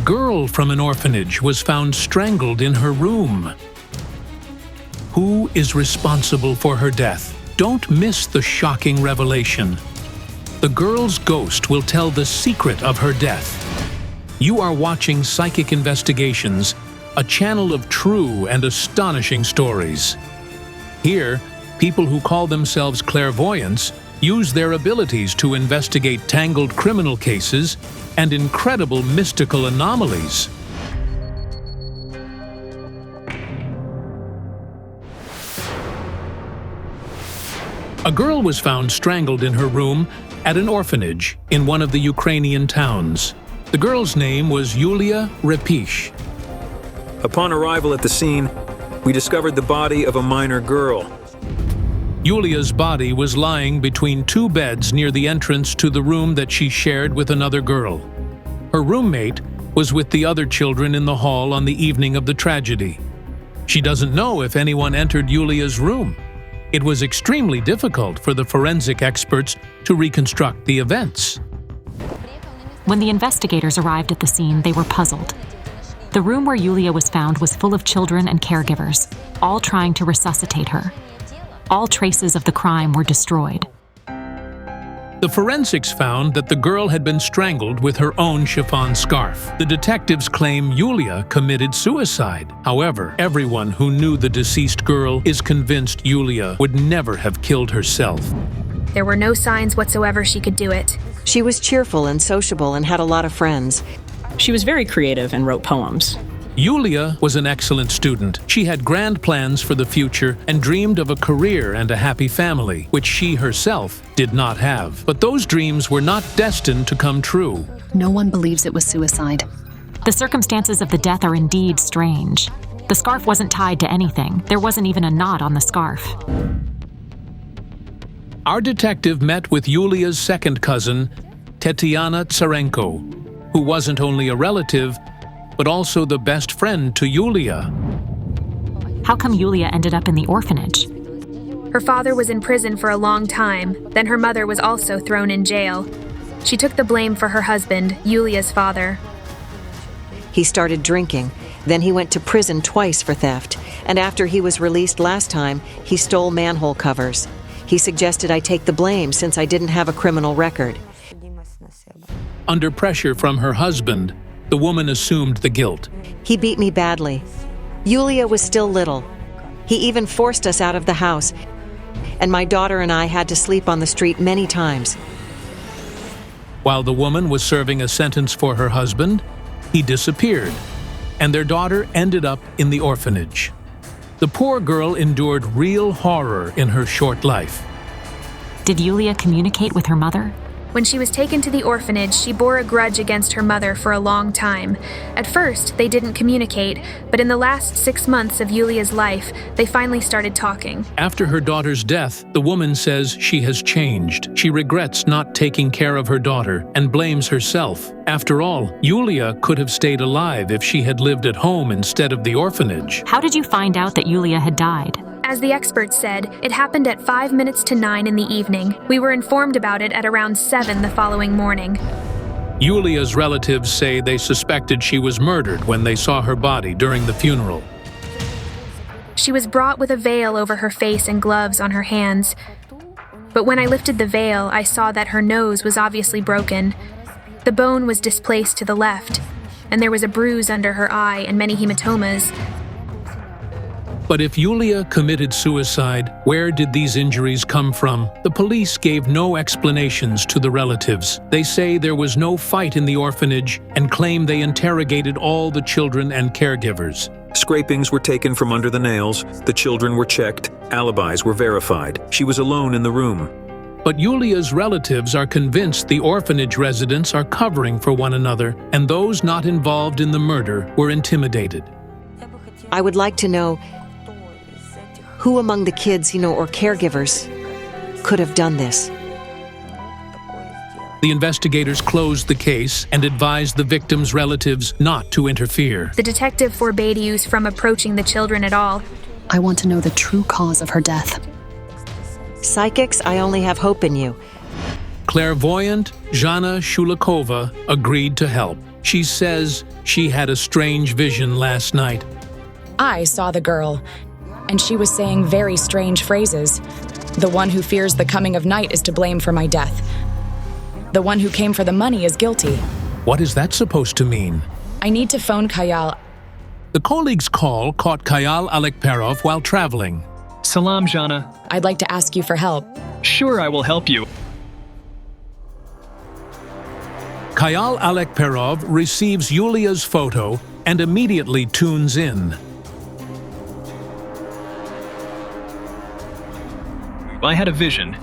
girl from an orphanage was found strangled in her room. Who is responsible for her death? Don't miss the shocking revelation. The girl's ghost will tell the secret of her death. You are watching Psychic Investigations, a channel of true and astonishing stories. Here, people who call themselves clairvoyants use their abilities to investigate tangled criminal cases and incredible mystical anomalies. A girl was found strangled in her room at an orphanage in one of the Ukrainian towns. The girl's name was Yulia Repish. Upon arrival at the scene, we discovered the body of a minor girl. Yulia's body was lying between two beds near the entrance to the room that she shared with another girl. Her roommate was with the other children in the hall on the evening of the tragedy. She doesn't know if anyone entered Yulia's room. It was extremely difficult for the forensic experts to reconstruct the events. When the investigators arrived at the scene, they were puzzled. The room where Yulia was found was full of children and caregivers, all trying to resuscitate her. All traces of the crime were destroyed. The forensics found that the girl had been strangled with her own chiffon scarf. The detectives claim Yulia committed suicide. However, everyone who knew the deceased girl is convinced Yulia would never have killed herself. There were no signs whatsoever she could do it. She was cheerful and sociable and had a lot of friends. She was very creative and wrote poems. Yulia was an excellent student. She had grand plans for the future and dreamed of a career and a happy family, which she herself did not have. But those dreams were not destined to come true. No one believes it was suicide. The circumstances of the death are indeed strange. The scarf wasn't tied to anything. There wasn't even a knot on the scarf. Our detective met with Yulia's second cousin, Tetiana Tsarenko, who wasn't only a relative, but also the best friend to Yulia. How come Yulia ended up in the orphanage? Her father was in prison for a long time, then her mother was also thrown in jail. She took the blame for her husband, Yulia's father. He started drinking, then he went to prison twice for theft, and after he was released last time, he stole manhole covers. He suggested I take the blame since I didn't have a criminal record. Under pressure from her husband, the woman assumed the guilt. He beat me badly. Yulia was still little. He even forced us out of the house, and my daughter and I had to sleep on the street many times. While the woman was serving a sentence for her husband, he disappeared, and their daughter ended up in the orphanage. The poor girl endured real horror in her short life. Did Yulia communicate with her mother? When she was taken to the orphanage, she bore a grudge against her mother for a long time. At first, they didn't communicate, but in the last 6 months of Yulia's life, they finally started talking. After her daughter's death, the woman says she has changed. She regrets not taking care of her daughter and blames herself. After all, Yulia could have stayed alive if she had lived at home instead of the orphanage. How did you find out that Yulia had died? As the experts said, it happened at 5 minutes to 9 in the evening. We were informed about it at around 7 the following morning. Yulia's relatives say they suspected she was murdered when they saw her body during the funeral. She was brought with a veil over her face and gloves on her hands. But when I lifted the veil, I saw that her nose was obviously broken. The bone was displaced to the left, and there was a bruise under her eye and many hematomas. But if Yulia committed suicide, where did these injuries come from? The police gave no explanations to the relatives. They say there was no fight in the orphanage and claim they interrogated all the children and caregivers. Scrapings were taken from under the nails, the children were checked, alibis were verified. She was alone in the room. But Yulia's relatives are convinced the orphanage residents are covering for one another, and those not involved in the murder were intimidated. I would like to know who among the kids, or caregivers, could have done this. The investigators closed the case and advised the victims' relatives not to interfere. The detective forbade Yus from approaching the children at all. I want to know the true cause of her death. Psychics, I only have hope in you. Clairvoyant Zhanna Shulakova agreed to help. She says she had a strange vision last night. I saw the girl, and she was saying very strange phrases. The one who fears the coming of night is to blame for my death. The one who came for the money is guilty. What is that supposed to mean? I need to phone Hayal. The colleague's call caught Hayal Alekperov while traveling. Salam, Zhanna. I'd like to ask you for help. Sure, I will help you. Hayal Alekperov receives Yulia's photo and immediately tunes in. I had a vision.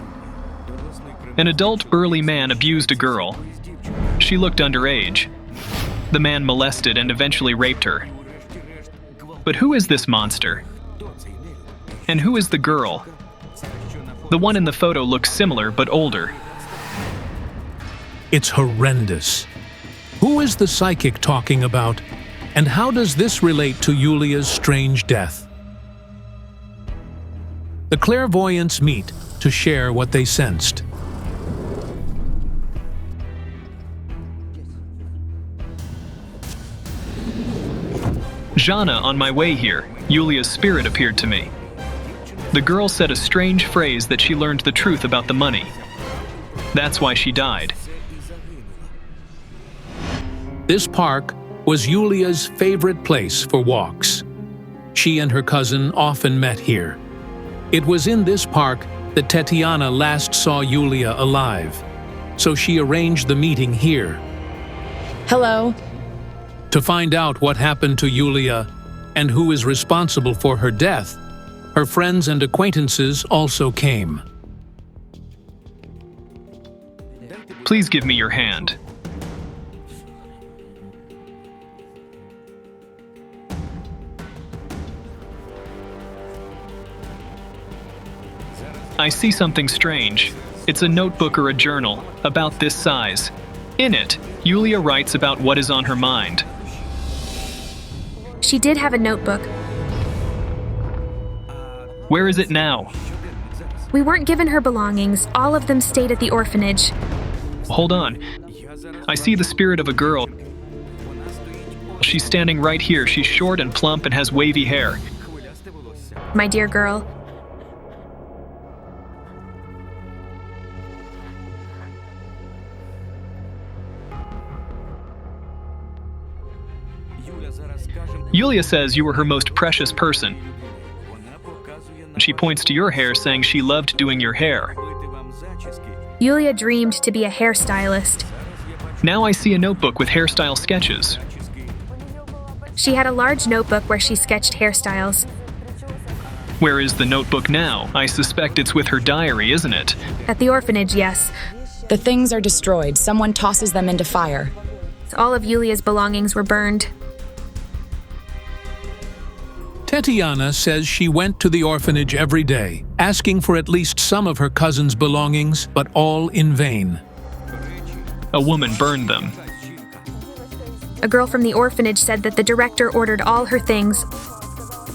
An adult burly man abused a girl. She looked underage. The man molested and eventually raped her. But who is this monster? And who is the girl? The one in the photo looks similar but older. It's horrendous. Who is the psychic talking about? And how does this relate to Yulia's strange death? The clairvoyants meet to share what they sensed. Zhanna, on my way here, Yulia's spirit appeared to me. The girl said a strange phrase that she learned the truth about the money. That's why she died. This park was Yulia's favorite place for walks. She and her cousin often met here. It was in this park that Tetiana last saw Yulia alive, so she arranged the meeting here. Hello. To find out what happened to Yulia and who is responsible for her death, her friends and acquaintances also came. Please give me your hand. I see something strange. It's a notebook or a journal, about this size. In it, Yulia writes about what is on her mind. She did have a notebook. Where is it now? We weren't given her belongings. All of them stayed at the orphanage. Hold on. I see the spirit of a girl. She's standing right here. She's short and plump and has wavy hair. My dear girl. Yulia says you were her most precious person. She points to your hair, saying she loved doing your hair. Yulia dreamed to be a hairstylist. Now I see a notebook with hairstyle sketches. She had a large notebook where she sketched hairstyles. Where is the notebook now? I suspect it's with her diary, isn't it? At the orphanage, yes. The things are destroyed. Someone tosses them into fire. All of Yulia's belongings were burned. Tetiana says she went to the orphanage every day, asking for at least some of her cousin's belongings, but all in vain. A woman burned them. A girl from the orphanage said that the director ordered all her things,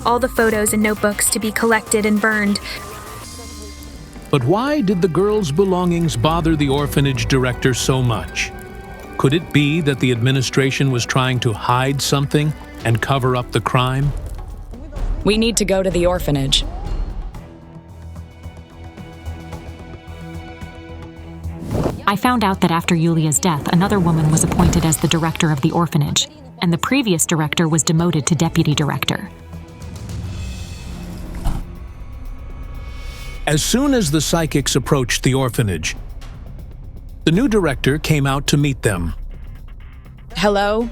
all the photos and notebooks, to be collected and burned. But why did the girl's belongings bother the orphanage director so much? Could it be that the administration was trying to hide something and cover up the crime? We need to go to the orphanage. I found out that after Yulia's death, another woman was appointed as the director of the orphanage, and the previous director was demoted to deputy director. As soon as the psychics approached the orphanage, the new director came out to meet them. Hello?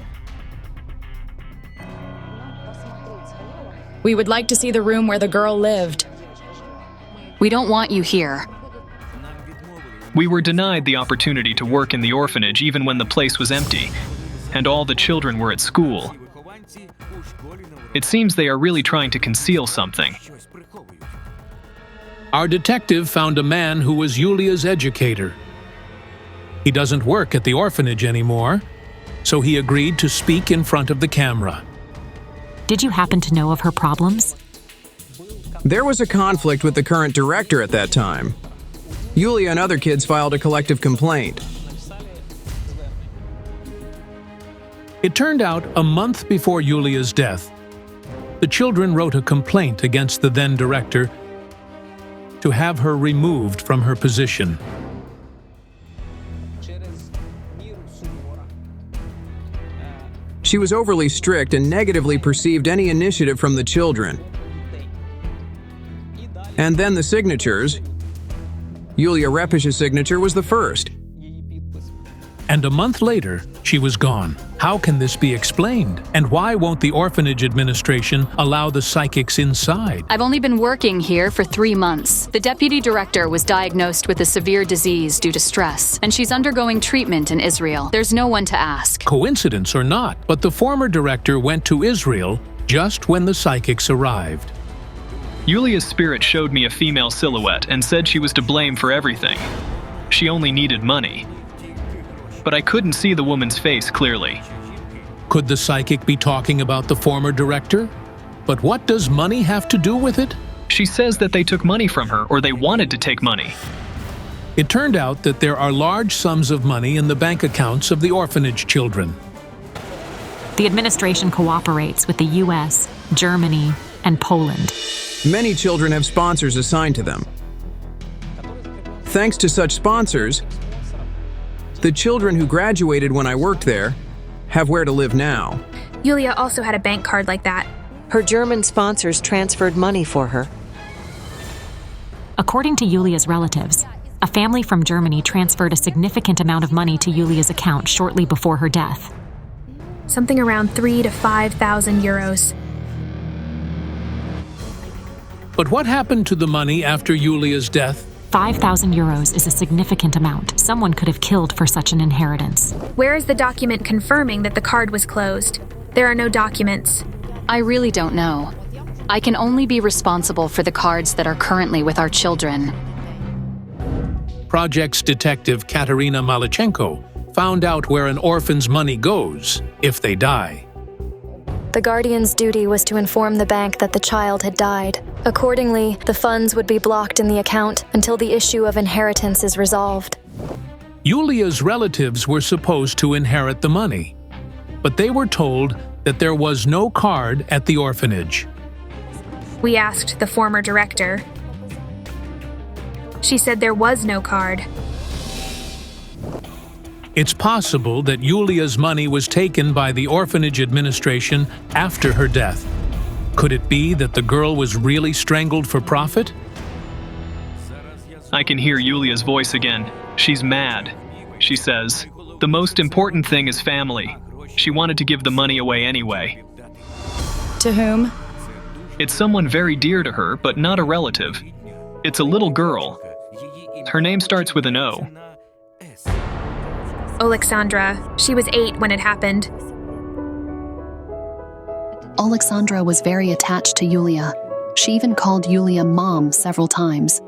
We would like to see the room where the girl lived. We don't want you here. We were denied the opportunity to work in the orphanage even when the place was empty, and all the children were at school. It seems they are really trying to conceal something. Our detective found a man who was Yulia's educator. He doesn't work at the orphanage anymore, so he agreed to speak in front of the camera. Did you happen to know of her problems? There was a conflict with the current director at that time. Yulia and other kids filed a collective complaint. It turned out a month before Yulia's death, the children wrote a complaint against the then director to have her removed from her position. She was overly strict and negatively perceived any initiative from the children. And then the signatures. Yulia Repish's signature was the first. And a month later, she was gone. How can this be explained? And why won't the orphanage administration allow the psychics inside? I've only been working here for 3 months. The deputy director was diagnosed with a severe disease due to stress, and she's undergoing treatment in Israel. There's no one to ask. Coincidence or not, but the former director went to Israel just when the psychics arrived. Yulia's spirit showed me a female silhouette and said she was to blame for everything. She only needed money. But I couldn't see the woman's face clearly. Could the psychic be talking about the former director? But what does money have to do with it? She says that they took money from her, or they wanted to take money. It turned out that there are large sums of money in the bank accounts of the orphanage children. The administration cooperates with the US, Germany, and Poland. Many children have sponsors assigned to them. Thanks to such sponsors, the children who graduated when I worked there have where to live now. Yulia also had a bank card like that. Her German sponsors transferred money for her. According to Yulia's relatives, a family from Germany transferred a significant amount of money to Yulia's account shortly before her death. Something around 3,000 to 5,000 euros. But what happened to the money after Yulia's death? 5,000 euros is a significant amount. Someone could have killed for such an inheritance. Where is the document confirming that the card was closed? There are no documents. I really don't know. I can only be responsible for the cards that are currently with our children. Project's detective Katerina Malichenko found out where an orphan's money goes if they die. The guardian's duty was to inform the bank that the child had died. Accordingly, the funds would be blocked in the account until the issue of inheritance is resolved. Yulia's relatives were supposed to inherit the money, but they were told that there was no card at the orphanage. We asked the former director. She said there was no card. It's possible that Yulia's money was taken by the orphanage administration after her death. Could it be that the girl was really strangled for profit? I can hear Yulia's voice again. She's mad. She says, "The most important thing is family." She wanted to give the money away anyway. To whom? It's someone very dear to her, but not a relative. It's a little girl. Her name starts with an O. Alexandra. She was 8 when it happened. Alexandra was very attached to Yulia. She even called Yulia Mom several times.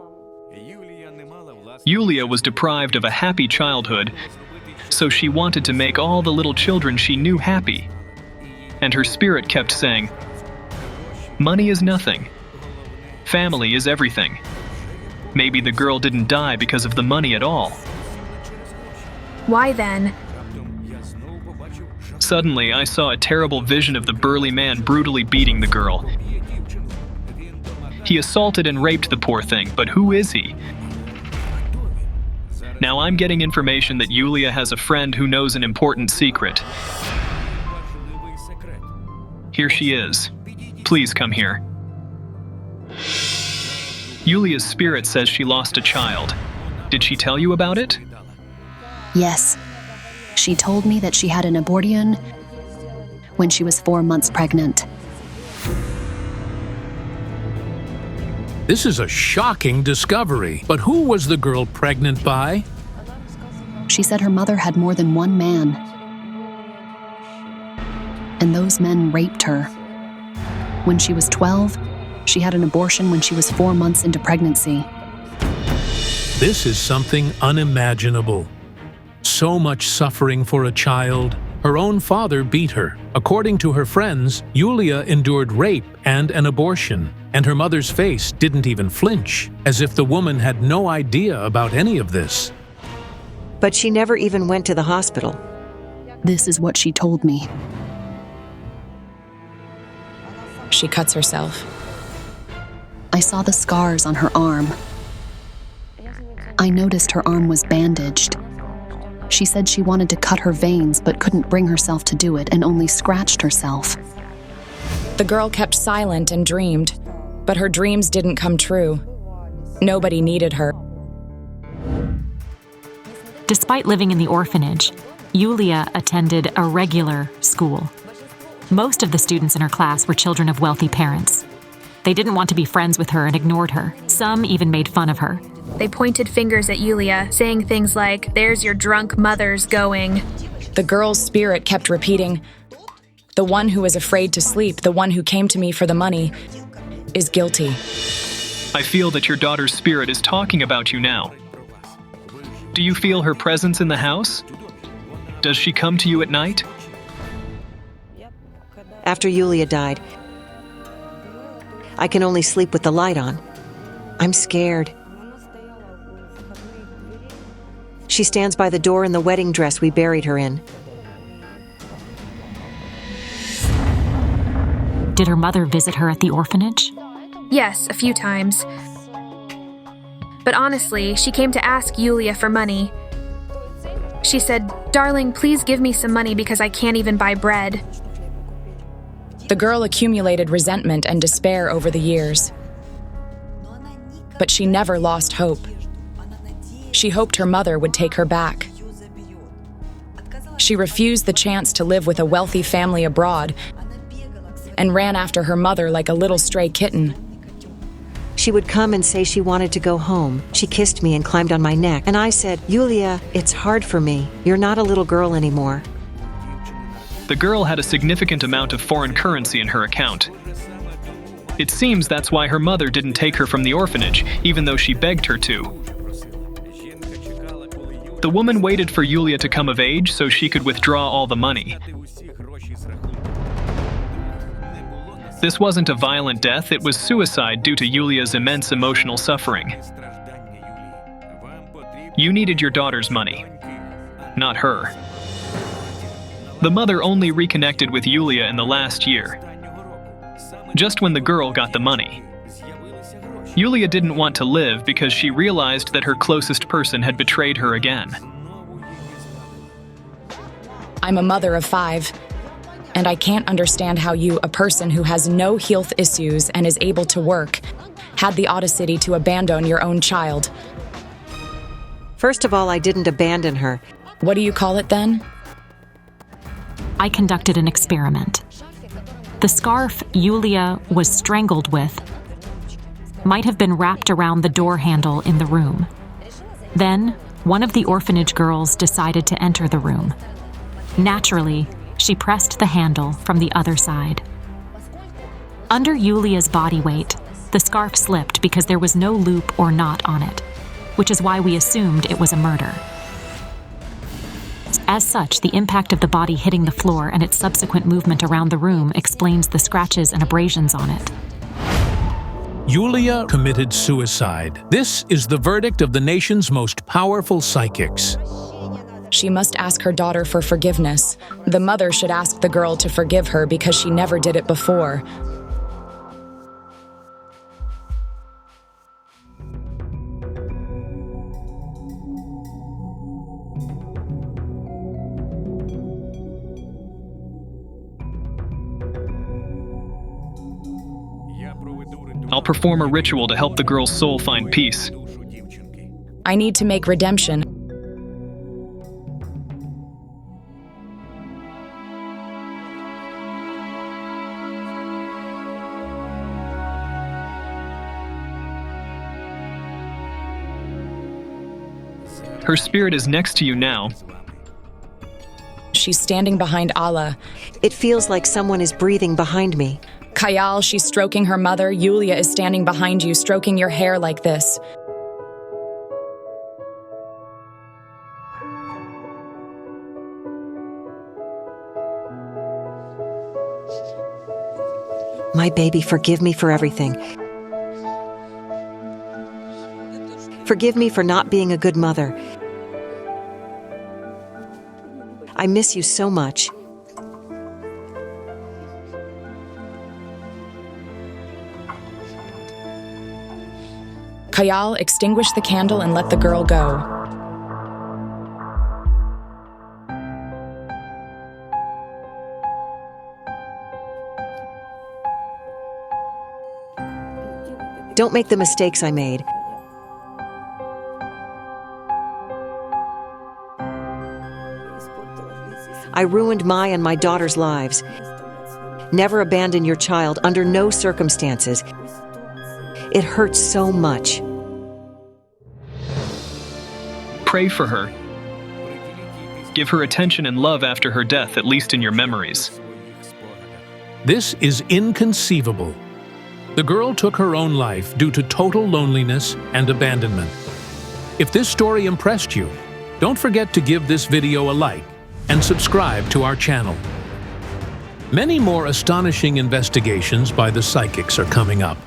Yulia was deprived of a happy childhood, so she wanted to make all the little children she knew happy. And her spirit kept saying, "Money is nothing. Family is everything." Maybe the girl didn't die because of the money at all. Why then? Suddenly, I saw a terrible vision of the burly man brutally beating the girl. He assaulted and raped the poor thing, but who is he? Now I'm getting information that Yulia has a friend who knows an important secret. Here she is. Please come here. Yulia's spirit says she lost a child. Did she tell you about it? Yes. She told me that she had an abortion when she was 4 months pregnant. This is a shocking discovery. But who was the girl pregnant by? She said her mother had more than one man. And those men raped her. When she was 12, she had an abortion when she was 4 months into pregnancy. This is something unimaginable. So much suffering for a child. Her own father beat her. According to her friends, Yulia endured rape and an abortion, and her mother's face didn't even flinch, as if the woman had no idea about any of this. But she never even went to the hospital. This is what she told me. She cuts herself. I saw the scars on her arm. I noticed her arm was bandaged. She said she wanted to cut her veins but couldn't bring herself to do it and only scratched herself. The girl kept silent and dreamed, but her dreams didn't come true. Nobody needed her. Despite living in the orphanage, Yulia attended a regular school. Most of the students in her class were children of wealthy parents. They didn't want to be friends with her and ignored her. Some even made fun of her. They pointed fingers at Yulia, saying things like, "There's your drunk mother's going." The girl's spirit kept repeating, "The one who is afraid to sleep, the one who came to me for the money, is guilty." I feel that your daughter's spirit is talking about you now. Do you feel her presence in the house? Does she come to you at night? After Yulia died, I can only sleep with the light on. I'm scared. She stands by the door in the wedding dress we buried her in. Did her mother visit her at the orphanage? Yes, a few times. But honestly, she came to ask Yulia for money. She said, "Darling, please give me some money because I can't even buy bread." The girl accumulated resentment and despair over the years. But she never lost hope. She hoped her mother would take her back. She refused the chance to live with a wealthy family abroad and ran after her mother like a little stray kitten. She would come and say she wanted to go home. She kissed me and climbed on my neck. And I said, "Yulia, it's hard for me. You're not a little girl anymore." The girl had a significant amount of foreign currency in her account. It seems that's why her mother didn't take her from the orphanage, even though she begged her to. The woman waited for Yulia to come of age so she could withdraw all the money. This wasn't a violent death, it was suicide due to Yulia's immense emotional suffering. You needed your daughter's money, not her. The mother only reconnected with Yulia in the last year, just when the girl got the money. Yulia didn't want to live because she realized that her closest person had betrayed her again. I'm a mother of 5, and I can't understand how you, a person who has no health issues and is able to work, had the audacity to abandon your own child. First of all, I didn't abandon her. What do you call it then? I conducted an experiment. The scarf Yulia was strangled with might have been wrapped around the door handle in the room. Then, one of the orphanage girls decided to enter the room. Naturally, she pressed the handle from the other side. Under Yulia's body weight, the scarf slipped because there was no loop or knot on it, which is why we assumed it was a murder. As such, the impact of the body hitting the floor and its subsequent movement around the room explains the scratches and abrasions on it. Yulia committed suicide. This is the verdict of the nation's most powerful psychics. She must ask her daughter for forgiveness. The mother should ask the girl to forgive her because she never did it before. I'll perform a ritual to help the girl's soul find peace. I need to make redemption. Her spirit is next to you now. She's standing behind Allah. It feels like someone is breathing behind me. Hayal, she's stroking her mother. Yulia is standing behind you, stroking your hair like this. My baby, forgive me for everything. Forgive me for not being a good mother. I miss you so much. Hayal extinguished the candle and let the girl go. Don't make the mistakes I made. I ruined my and my daughter's lives. Never abandon your child under no circumstances. It hurts so much. Pray for her. Give her attention and love after her death, at least in your memories. This is inconceivable. The girl took her own life due to total loneliness and abandonment. If this story impressed you, don't forget to give this video a like and subscribe to our channel. Many more astonishing investigations by the psychics are coming up.